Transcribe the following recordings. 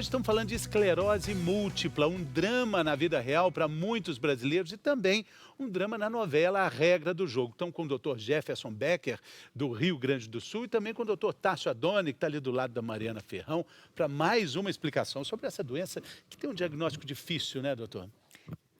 Hoje estamos falando de esclerose múltipla, um drama na vida real para muitos brasileiros e também um drama na novela A Regra do Jogo. Estamos com o Dr. Jefferson Becker, do Rio Grande do Sul, e também com o Dr. Tássio Adoni, que está ali do lado da Mariana Ferrão, para mais uma explicação sobre essa doença que tem um diagnóstico difícil, né, doutor?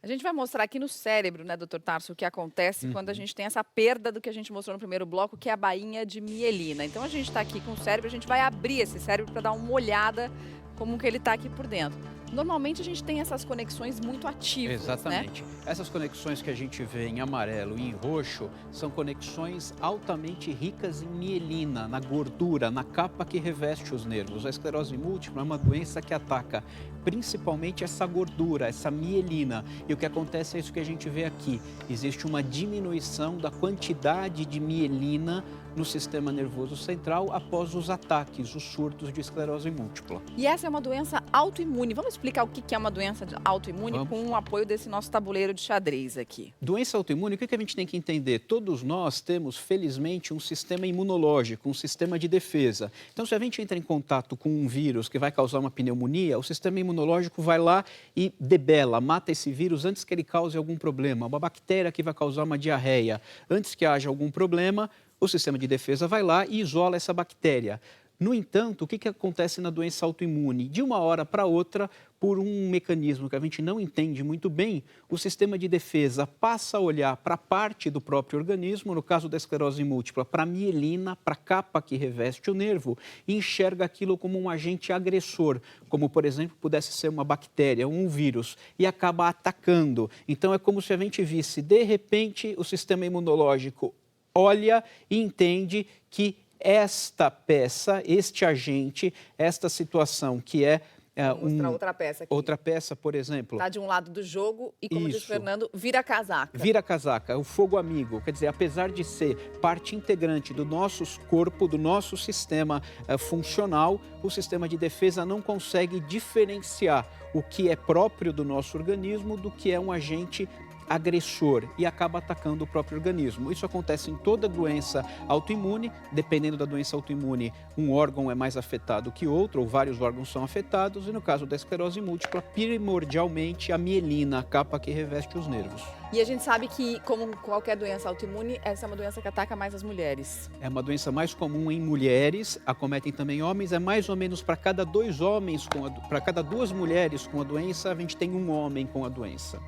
A gente vai mostrar aqui no cérebro, né, doutor Tarso, o que acontece quando a gente tem essa perda do que a gente mostrou no primeiro bloco, que é a bainha de mielina. Então, a gente está aqui com o cérebro, a gente vai abrir esse cérebro para dar uma olhada como que ele está aqui por dentro. Normalmente, a gente tem essas conexões muito ativas, Exatamente. né? Essas conexões que a gente vê em amarelo e em roxo são conexões altamente ricas em mielina, na gordura, na capa que reveste os nervos. A esclerose múltipla é uma doença que ataca principalmente essa gordura, essa mielina. E o que acontece é isso que a gente vê aqui. Existe uma diminuição da quantidade de mielina no sistema nervoso central após os ataques, os surtos de esclerose múltipla. E essa é uma doença autoimune. Vamos explicar o que é uma doença autoimune com o apoio desse nosso tabuleiro de xadrez aqui. Doença autoimune, o que a gente tem que entender? Todos nós temos, felizmente, um sistema imunológico, um sistema de defesa. Então, se a gente entra em contato com um vírus que vai causar uma pneumonia, o sistema imunológico vai lá e debela, mata esse vírus antes que ele cause algum problema. Uma bactéria que vai causar uma diarreia, antes que haja algum problema, o sistema de defesa vai lá e isola essa bactéria. No entanto, o que acontece na doença autoimune? De uma hora para outra, por um mecanismo que a gente não entende muito bem, o sistema de defesa passa a olhar para parte do próprio organismo, no caso da esclerose múltipla, para a mielina, para a capa que reveste o nervo, e enxerga aquilo como um agente agressor, como, por exemplo, pudesse ser uma bactéria, um vírus, e acaba atacando. Então, é como se a gente visse, de repente, o sistema imunológico olha e entende que esta peça, este agente, esta situação que é Vou mostrar outra peça aqui. outra peça, por exemplo. Está de um lado do jogo e, como diz o Isso. Fernando, vira casaca. Vira casaca, o fogo amigo. Quer dizer, apesar de ser parte integrante do nosso corpo, do nosso sistema funcional, o sistema de defesa não consegue diferenciar o que é próprio do nosso organismo do que é um agente agressor e acaba atacando o próprio organismo. Isso acontece em toda doença autoimune. Dependendo da doença autoimune, um órgão é mais afetado que outro, ou vários órgãos são afetados, e no caso da esclerose múltipla, primordialmente a mielina, a capa que reveste os nervos. E a gente sabe que, como qualquer doença autoimune, essa é uma doença que ataca mais as mulheres. É uma doença mais comum em mulheres, acometem também homens, é mais ou menos para cada para cada duas mulheres com a doença, a gente tem um homem com a doença.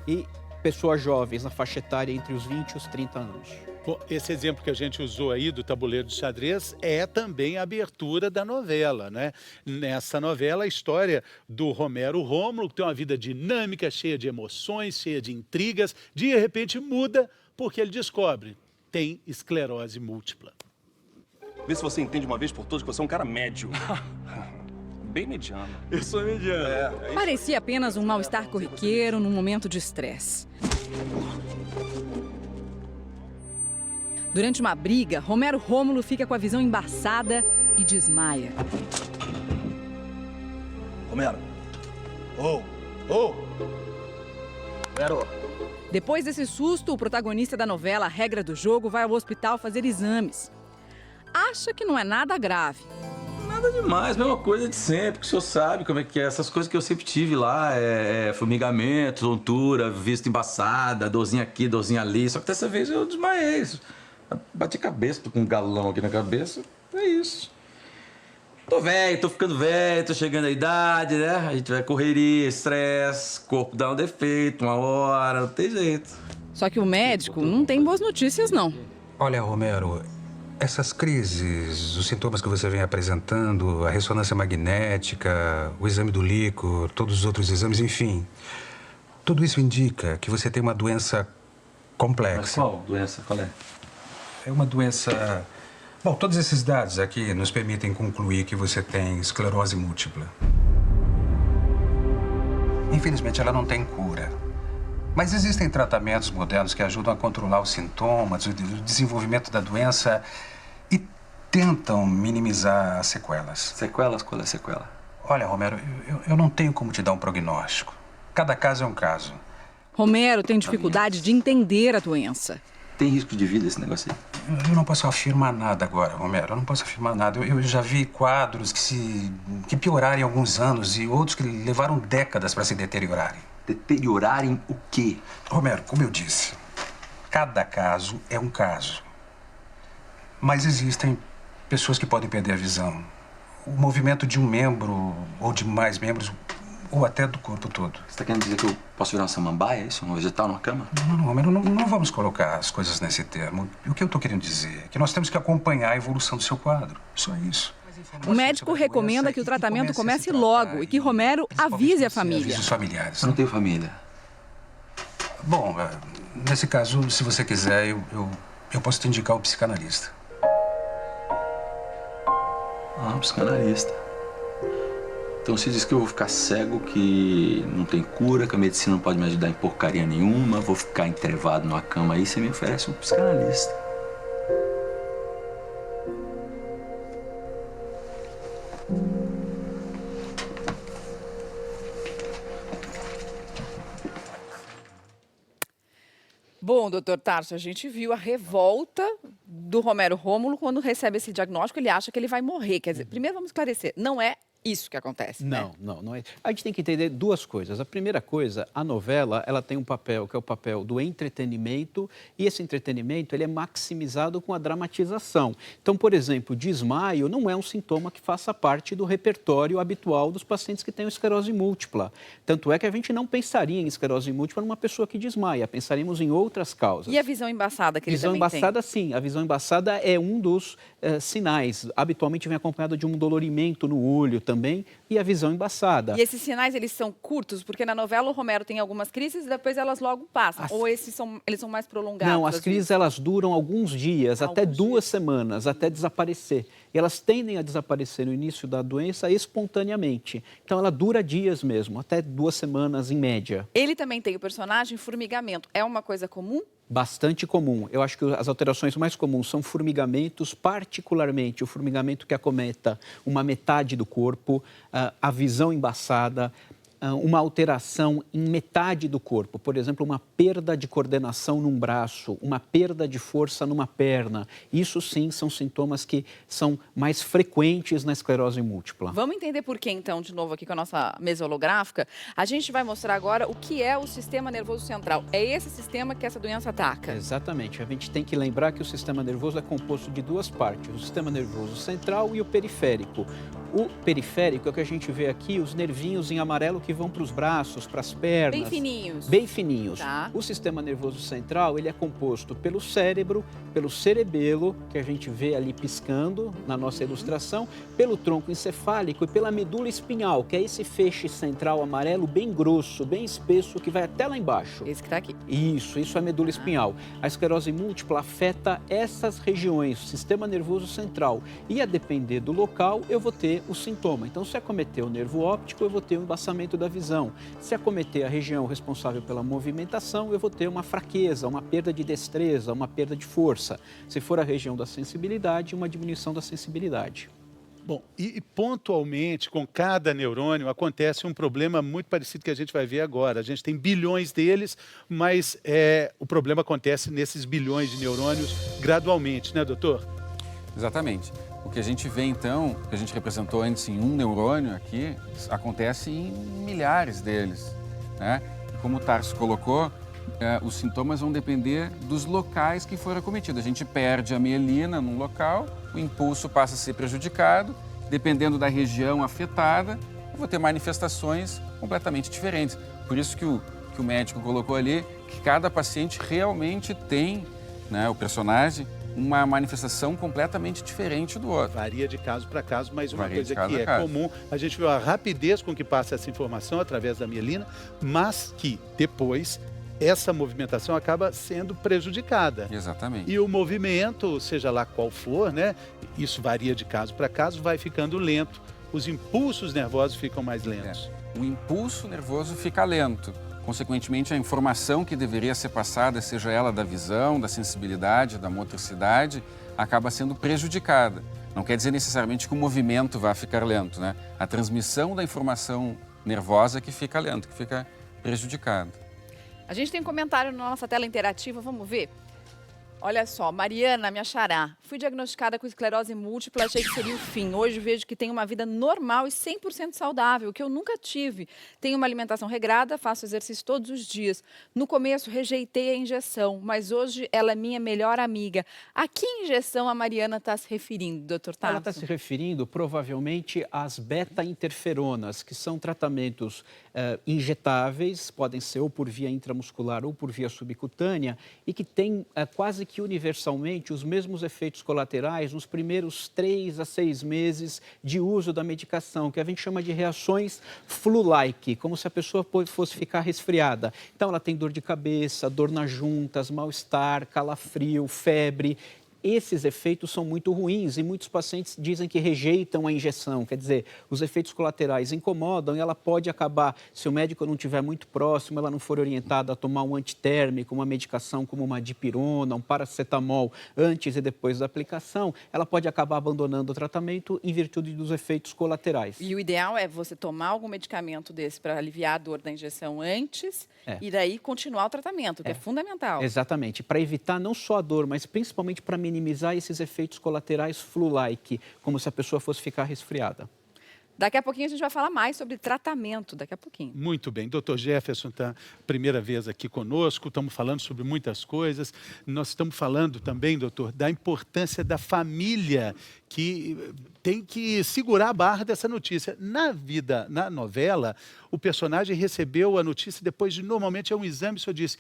E pessoas jovens, na faixa etária entre os 20 e os 30 anos. Bom, esse exemplo que a gente usou aí do tabuleiro de xadrez é também a abertura da novela, né? Nessa novela, a história do Romero Rômulo, que tem uma vida dinâmica, cheia de emoções, cheia de intrigas, de repente muda porque ele descobre, tem esclerose múltipla. Vê se você entende uma vez por todas que você é um cara médio. Bem mediano. Eu sou mediano. Parecia apenas um mal-estar corriqueiro num momento de estresse. Durante uma briga, Romero Rômulo fica com a visão embaçada e desmaia. Romero. Romero. Depois desse susto, o protagonista da novela A Regra do Jogo vai ao hospital fazer exames. Acha que não é nada grave. Nada demais, mesma coisa de sempre, que o senhor sabe como é que é. Essas coisas que eu sempre tive lá, formigamento, tontura, vista embaçada, dorzinha aqui, dorzinha ali. Só que dessa vez eu desmaiei. Bati a cabeça, tô com um galão aqui na cabeça. É isso. Tô velho, tô ficando velho, tô chegando à idade, né? A gente vai correria, estresse, corpo dá um defeito, uma hora, não tem jeito. Só que o médico não tem boas notícias, não. Olha, Romero, essas crises, os sintomas que você vem apresentando, a ressonância magnética, o exame do líquor, todos os outros exames, enfim, tudo isso indica que você tem uma doença complexa. Mas qual doença? Qual é? É uma doença... Bom, todos esses dados aqui nos permitem concluir que você tem esclerose múltipla. Infelizmente, ela não tem cura. Mas existem tratamentos modernos que ajudam a controlar os sintomas, o desenvolvimento da doença e tentam minimizar as sequelas. Sequelas? Qual é a sequela? Olha, Romero, eu não tenho como te dar um prognóstico. Cada caso é um caso. Romero tem dificuldade de entender a doença. Tem risco de vida esse negócio aí? Eu não posso afirmar nada agora, Romero. Eu não posso afirmar nada. Eu já vi quadros que pioraram em alguns anos e outros que levaram décadas para se deteriorarem. Deteriorarem o quê? Romero, como eu disse, cada caso é um caso. Mas existem pessoas que podem perder a visão. O movimento de um membro ou de mais membros, ou até do corpo todo. Você tá querendo dizer que eu posso virar uma samambaia, é isso? Um vegetal numa cama? Não, Romero, não vamos colocar as coisas nesse termo. O que eu tô querendo dizer é que nós temos que acompanhar a evolução do seu quadro. Só isso. O médico recomenda que o tratamento comece logo e que Romero avise a família. Avise os familiares. Eu não tenho família. Bom, nesse caso, se você quiser, eu posso te indicar o psicanalista. Ah, um psicanalista. Então se diz que eu vou ficar cego, que não tem cura, que a medicina não pode me ajudar em porcaria nenhuma, vou ficar entrevado numa cama aí, você me oferece um psicanalista. Bom, doutor Tarso, a gente viu a revolta do Romero Rômulo quando recebe esse diagnóstico. Ele acha que ele vai morrer. Quer dizer, primeiro vamos esclarecer, não é isso que acontece, né? Não é. A gente tem que entender duas coisas. A primeira coisa, a novela, ela tem um papel, que é o papel do entretenimento, e esse entretenimento, ele é maximizado com a dramatização. Então, por exemplo, desmaio não é um sintoma que faça parte do repertório habitual dos pacientes que têm esclerose múltipla. Tanto é que a gente não pensaria em esclerose múltipla numa pessoa que desmaia, pensaríamos em outras causas. E a visão embaçada que ele Visão também embaçada, sim. A visão embaçada é um dos sinais. Habitualmente vem acompanhado de um dolorimento no olho também e a visão embaçada. E esses sinais, eles são curtos? Porque na novela o Romero tem algumas crises e depois elas logo passam. Ou eles são mais prolongados? Não, as crises elas duram alguns dias, até 2 semanas, até desaparecer. E elas tendem a desaparecer no início da doença espontaneamente. Então ela dura dias mesmo, até 2 semanas em média. Ele também tem o personagem formigamento. É uma coisa comum? Bastante comum. Eu acho que as alterações mais comuns são formigamentos, particularmente o formigamento que acometa uma metade do corpo, a visão embaçada, uma alteração em metade do corpo, por exemplo, uma perda de coordenação num braço, uma perda de força numa perna. Isso sim são sintomas que são mais frequentes na esclerose múltipla. Vamos entender por que, então, de novo aqui com a nossa mesa holográfica. A gente vai mostrar agora o que é o sistema nervoso central. É esse sistema que essa doença ataca. Exatamente. A gente tem que lembrar que o sistema nervoso é composto de 2 partes, o sistema nervoso central e o periférico. O periférico é o que a gente vê aqui, os nervinhos em amarelo que vão para os braços, para as pernas. Bem fininhos. Bem fininhos. Tá. O sistema nervoso central, ele é composto pelo cérebro, pelo cerebelo, que a gente vê ali piscando na nossa ilustração, pelo tronco encefálico e pela medula espinhal, que é esse feixe central amarelo bem grosso, bem espesso, que vai até lá embaixo. Esse que está aqui. Isso é a medula espinhal. A esclerose múltipla afeta essas regiões, o sistema nervoso central. E a depender do local, eu vou ter o sintoma. Então, se acometer o nervo óptico, eu vou ter um embaçamento da visão. Se acometer a região responsável pela movimentação, eu vou ter uma fraqueza, uma perda de destreza, uma perda de força. Se for a região da sensibilidade, uma diminuição da sensibilidade. Bom, e pontualmente, com cada neurônio, acontece um problema muito parecido que a gente vai ver agora. A gente tem bilhões deles, mas o problema acontece nesses bilhões de neurônios gradualmente, né, doutor? Exatamente. O que a gente vê, então, que a gente representou antes em um neurônio aqui, acontece em milhares deles, né? Como o Tarso colocou, os sintomas vão depender dos locais que foram acometidos. A gente perde a mielina num local, o impulso passa a ser prejudicado, dependendo da região afetada, eu vou ter manifestações completamente diferentes. Por isso que o médico colocou ali, que cada paciente realmente tem, né, o personagem, uma manifestação completamente diferente do outro. Varia de caso para caso, mas uma Varia coisa de caso que a caso. comum, a gente viu a rapidez com que passa essa informação através da mielina, mas que depois essa movimentação acaba sendo prejudicada. Exatamente. E o movimento, seja lá qual for, né, isso varia de caso para caso, vai ficando lento. Os impulsos nervosos ficam mais lentos. O impulso nervoso fica lento. Consequentemente, a informação que deveria ser passada, seja ela da visão, da sensibilidade, da motricidade, acaba sendo prejudicada. Não quer dizer necessariamente que o movimento vai ficar lento, né? A transmissão da informação nervosa que fica lento, que fica prejudicada. A gente tem um comentário na nossa tela interativa, vamos ver? Olha só, Mariana, minha xará, fui diagnosticada com esclerose múltipla, achei que seria o fim. Hoje vejo que tenho uma vida normal e 100% saudável, que eu nunca tive. Tenho uma alimentação regrada, faço exercício todos os dias. No começo, rejeitei a injeção, mas hoje ela é minha melhor amiga. A que injeção a Mariana está se referindo, doutor Tarso? Ela está se referindo, provavelmente, às beta-interferonas, que são tratamentos injetáveis, podem ser ou por via intramuscular ou por via subcutânea, e que têm quase que universalmente os mesmos efeitos colaterais nos primeiros 3 a 6 meses de uso da medicação, que a gente chama de reações flu-like, como se a pessoa fosse ficar resfriada. Então, ela tem dor de cabeça, dor nas juntas, mal-estar, calafrio, febre. Esses efeitos são muito ruins e muitos pacientes dizem que rejeitam a injeção. Quer dizer, os efeitos colaterais incomodam e ela pode acabar, se o médico não estiver muito próximo, ela não for orientada a tomar um antitérmico, uma medicação como uma dipirona, um paracetamol antes e depois da aplicação, ela pode acabar abandonando o tratamento em virtude dos efeitos colaterais. E o ideal é você tomar algum medicamento desse para aliviar a dor da injeção antes e daí continuar o tratamento, que é fundamental. Exatamente, para evitar não só a dor, mas principalmente para minimizar esses efeitos colaterais flu-like, como se a pessoa fosse ficar resfriada. Daqui a pouquinho a gente vai falar mais sobre tratamento, daqui a pouquinho. Muito bem. Dr. Jefferson está primeira vez aqui conosco, estamos falando sobre muitas coisas. Nós estamos falando também, doutor, da importância da família que tem que segurar a barra dessa notícia. Na novela, o personagem recebeu a notícia depois de, normalmente, um exame, o senhor disse,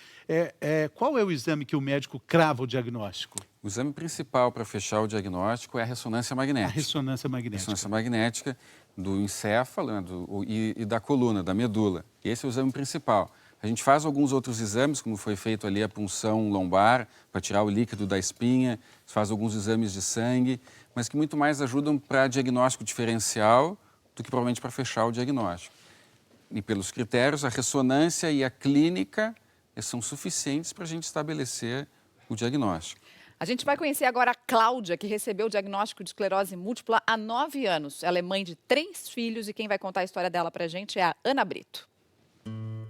qual é o exame que o médico crava o diagnóstico? O exame principal para fechar o diagnóstico é a ressonância magnética. A ressonância magnética. A ressonância magnética do encéfalo, né, e da coluna, da medula. Esse é o exame principal. A gente faz alguns outros exames, como foi feito ali a punção lombar, para tirar o líquido da espinha, faz alguns exames de sangue, mas que muito mais ajudam para diagnóstico diferencial do que provavelmente para fechar o diagnóstico. E pelos critérios, a ressonância e a clínica são suficientes para a gente estabelecer o diagnóstico. A gente vai conhecer agora a Cláudia, que recebeu o diagnóstico de esclerose múltipla há 9 anos. Ela é mãe de 3 filhos e quem vai contar a história dela pra gente é a Ana Brito.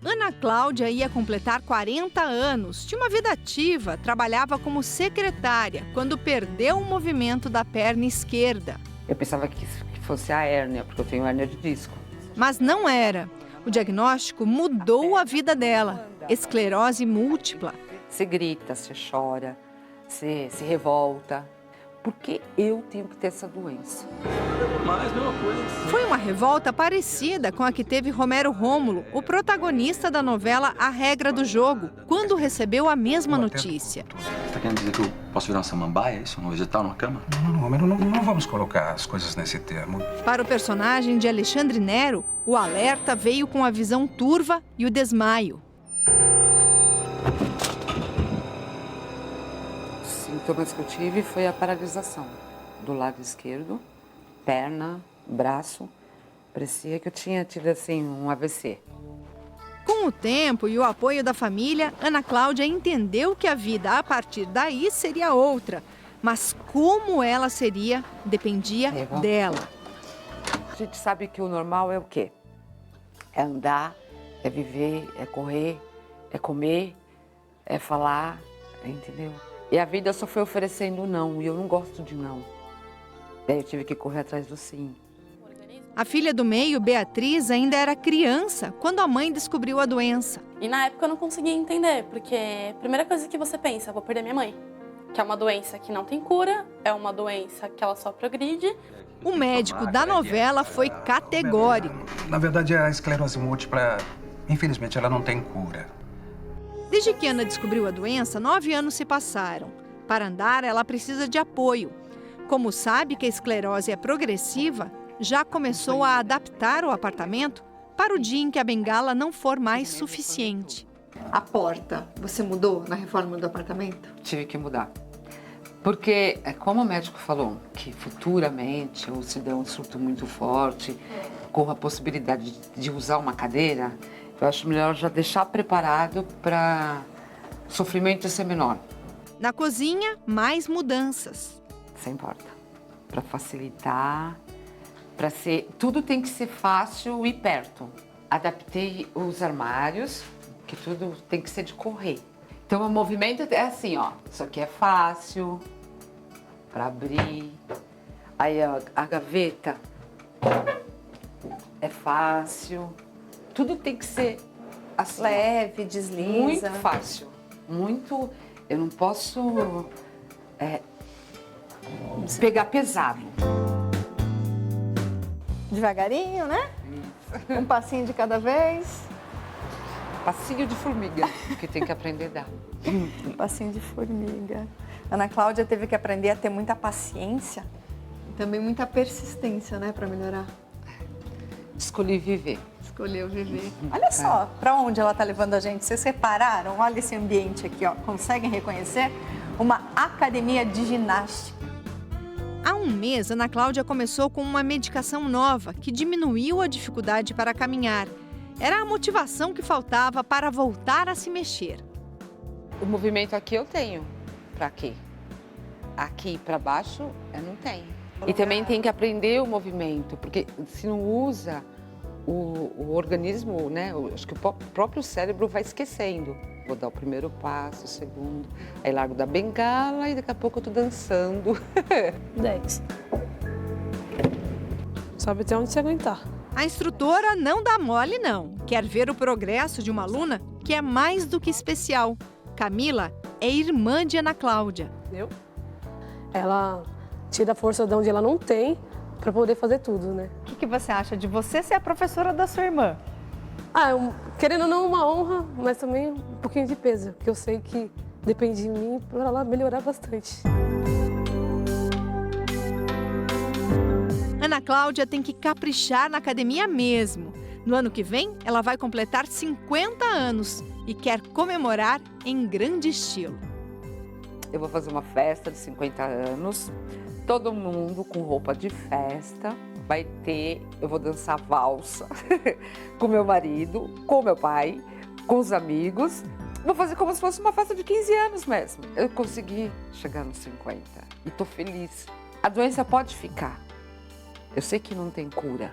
Ana Cláudia ia completar 40 anos, tinha uma vida ativa, trabalhava como secretária, quando perdeu o movimento da perna esquerda. Eu pensava que fosse a hérnia, porque eu tenho hérnia de disco. Mas não era. O diagnóstico mudou a vida dela. Esclerose múltipla. Você grita, você chora, você se revolta. Por que eu tenho que ter essa doença? Foi uma revolta parecida com a que teve Romero Rômulo, o protagonista da novela A Regra do Jogo, quando recebeu a mesma notícia. Você está querendo dizer que eu posso virar uma samambaia, isso? Um vegetal numa cama? Não, Romero, não vamos colocar as coisas nesse termo. Para o personagem de Alexandre Nero, o alerta veio com a visão turva e o desmaio. Os sintomas que eu tive foi a paralisação do lado esquerdo, perna, braço. Parecia que eu tinha tido assim um AVC. Com o tempo e o apoio da família, Ana Cláudia entendeu que a vida a partir daí seria outra. Mas como ela seria, dependia dela. A gente sabe que o normal é o quê? É andar, é viver, é correr, é comer, é falar, entendeu? E a vida só foi oferecendo não, e eu não gosto de não. Daí eu tive que correr atrás do sim. A filha do meio, Beatriz, ainda era criança quando a mãe descobriu a doença. E na época eu não conseguia entender, porque a primeira coisa que você pensa, vou perder minha mãe. Que é uma doença que não tem cura, é uma doença que ela só progride. O médico da novela foi categórico. Na verdade, a esclerose múltipla, infelizmente, ela não tem cura. Desde que Ana descobriu a doença, 9 anos se passaram. Para andar, ela precisa de apoio. Como sabe que a esclerose é progressiva, já começou a adaptar o apartamento para o dia em que a bengala não for mais suficiente. A porta, você mudou na reforma do apartamento? Tive que mudar. Porque, como o médico falou, que futuramente, ou se der um surto muito forte, com a possibilidade de usar uma cadeira, eu acho melhor já deixar preparado para o sofrimento ser menor. Na cozinha, mais mudanças. Sem porta. Para facilitar, para ser... Tudo tem que ser fácil e perto. Adaptei os armários, que tudo tem que ser de correr. Então, o movimento é assim, ó. Isso aqui é fácil para abrir. Aí, a gaveta é fácil. Tudo tem que ser assim, leve, desliza. Muito fácil. Muito... Eu não posso pegar pesado. Devagarinho, né? Um passinho de cada vez. Passinho de formiga, que tem que aprender a dar. Um passinho de formiga. Ana Cláudia teve que aprender a ter muita paciência e também muita persistência, né, para melhorar. Escolhi viver. Escolheu viver. Olha só, para onde ela tá levando a gente. Vocês repararam? Olha esse ambiente aqui, ó. Conseguem reconhecer? Uma academia de ginástica. Há um mês, Ana Cláudia começou com uma medicação nova que diminuiu a dificuldade para caminhar. Era a motivação que faltava para voltar a se mexer. O movimento aqui eu tenho. Para aqui. Aqui para baixo eu não tenho. E também tem que aprender o movimento, porque se não usa, o organismo, né? Acho que o próprio cérebro vai esquecendo. Vou dar o primeiro passo, o segundo, aí largo da bengala e daqui a pouco eu tô dançando. 10. Sabe até onde você aguentar. A instrutora não dá mole, não. Quer ver o progresso de uma aluna que é mais do que especial. Camila é irmã de Ana Cláudia. Entendeu? Ela tira a força de onde ela não tem para poder fazer tudo, né? O que você acha de você ser a professora da sua irmã? Querendo ou não, uma honra, mas também um pouquinho de peso, porque eu sei que depende de mim para ela melhorar bastante. Ana Cláudia tem que caprichar na academia mesmo. No ano que vem, ela vai completar 50 anos e quer comemorar em grande estilo. Eu vou fazer uma festa de 50 anos, todo mundo com roupa de festa. Eu vou dançar valsa com meu marido, com meu pai, com os amigos. Vou fazer como se fosse uma festa de 15 anos mesmo. Eu consegui chegar nos 50 e tô feliz. A doença pode ficar. Eu sei que não tem cura,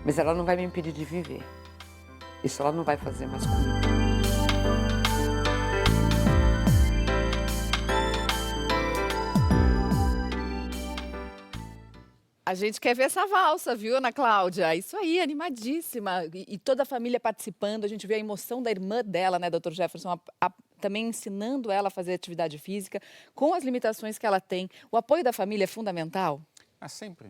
mas ela não vai me impedir de viver. Isso ela não vai fazer mais comigo. A gente quer ver essa valsa, viu, Ana Cláudia? Isso aí, animadíssima. E toda a família participando. A gente vê a emoção da irmã dela, né, doutor Jefferson, também ensinando ela a fazer atividade física, com as limitações que ela tem. O apoio da família é fundamental? Sempre.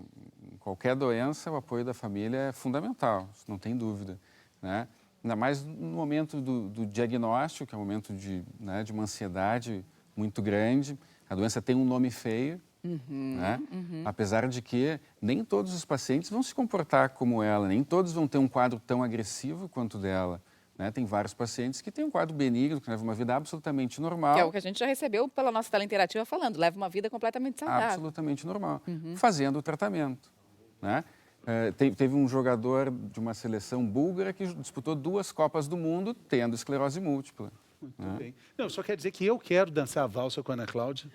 Em qualquer doença, o apoio da família é fundamental, não tem dúvida, né? Ainda mais no momento do diagnóstico, que é um momento de uma ansiedade muito grande. A doença tem um nome feio, né? Apesar de que nem todos os pacientes vão se comportar como ela, nem todos vão ter um quadro tão agressivo quanto o dela. Né? Tem vários pacientes que têm um quadro benigno, que levam uma vida absolutamente normal. Que é o que a gente já recebeu pela nossa tela interativa falando, leva uma vida completamente saudável. Absolutamente normal, fazendo o tratamento. Né? Teve um jogador de uma seleção búlgara que disputou 2 Copas do Mundo tendo esclerose múltipla. Muito bem. Não, só quer dizer que eu quero dançar a valsa com a Ana Cláudia.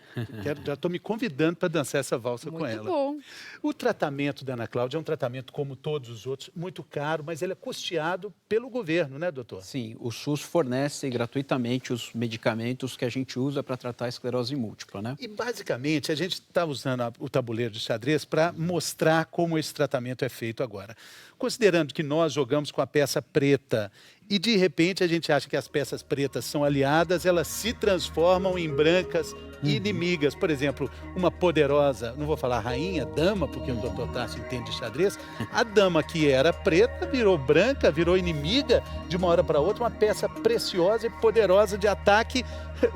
Já estou me convidando para dançar essa valsa com ela. Muito bom. O tratamento da Ana Cláudia é um tratamento, como todos os outros, muito caro, mas ele é custeado pelo governo, né, doutor? Sim, o SUS fornece gratuitamente os medicamentos que a gente usa para tratar a esclerose múltipla, né? E, basicamente, a gente está usando o tabuleiro de xadrez para mostrar como esse tratamento é feito agora. Considerando que nós jogamos com a peça preta e, de repente, a gente acha que as peças pretas são aliadas, elas se transformam em brancas inimigas. Por exemplo, uma poderosa, não vou falar rainha, dama, porque o doutor Tarso entende de xadrez, a dama que era preta virou branca, virou inimiga de uma hora para outra, uma peça preciosa e poderosa de ataque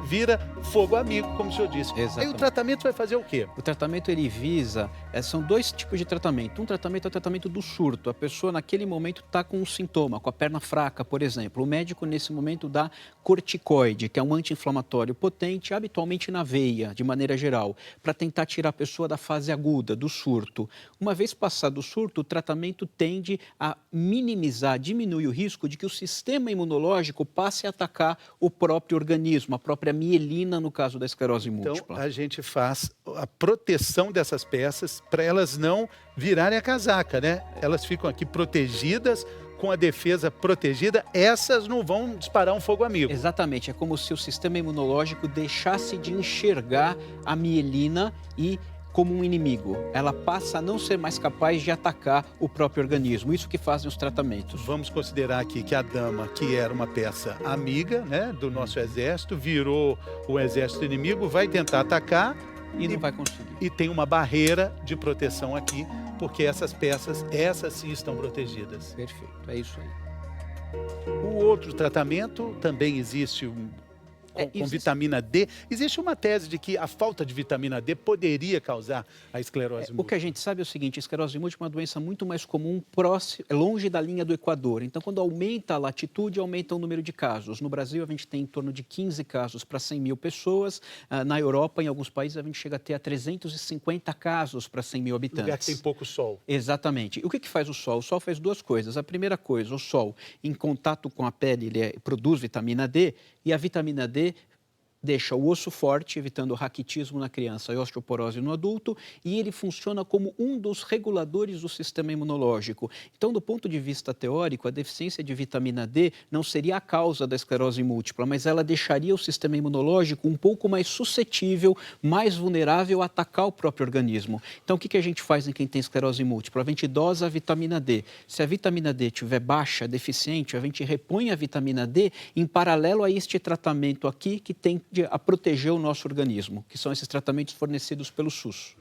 vira fogo amigo, como o senhor disse. Exatamente. Aí o tratamento vai fazer o quê? O tratamento, ele visa, são 2 tipos de tratamento. Um tratamento é o tratamento do surto. A pessoa, naquele momento, está com um sintoma, com a perna fraca, por exemplo. O médico, nesse momento, dá corticoide, que é um anti-inflamatório potente, habitualmente na veia, de maneira geral, para tentar tirar a pessoa da fase aguda, do surto. Uma vez passado o surto, o tratamento tende a minimizar, diminuir o risco de que o sistema imunológico passe a atacar o próprio organismo, a própria mielina, no caso da esclerose múltipla. Então, a gente faz a proteção dessas peças para elas não virarem a casaca, né? Elas ficam aqui protegidas com a defesa protegida, essas não vão disparar um fogo amigo. Exatamente, é como se o sistema imunológico deixasse de enxergar a mielina e como um inimigo. Ela passa a não ser mais capaz de atacar o próprio organismo. Isso que fazem os tratamentos. Vamos considerar aqui que a dama, que era uma peça amiga, né, do nosso exército, virou o exército inimigo, vai tentar atacar e não vai conseguir. E tem uma barreira de proteção aqui, porque essas peças, essas sim estão protegidas. Perfeito, é isso aí. O outro tratamento também existe com vitamina D. Existe uma tese de que a falta de vitamina D poderia causar a esclerose múltipla. O que a gente sabe é o seguinte, a esclerose múltipla é uma doença muito mais comum longe da linha do Equador. Então, quando aumenta a latitude, aumenta o número de casos. No Brasil, a gente tem em torno de 15 casos para 100 mil pessoas. Na Europa, em alguns países, a gente chega a ter 350 casos para 100 mil habitantes. Lugar que tem pouco sol. Exatamente. E o que faz o sol? O sol faz duas coisas. A primeira coisa, o sol, em contato com a pele, ele produz vitamina D, e a vitamina D deixa o osso forte, evitando o raquitismo na criança e osteoporose no adulto, e ele funciona como um dos reguladores do sistema imunológico. Então, do ponto de vista teórico, a deficiência de vitamina D não seria a causa da esclerose múltipla, mas ela deixaria o sistema imunológico um pouco mais suscetível, mais vulnerável a atacar o próprio organismo. Então, o que a gente faz em quem tem esclerose múltipla? A gente dosa a vitamina D. Se a vitamina D estiver baixa, deficiente, a gente repõe a vitamina D em paralelo a este tratamento aqui que tem a proteger o nosso organismo, que são esses tratamentos fornecidos pelo SUS.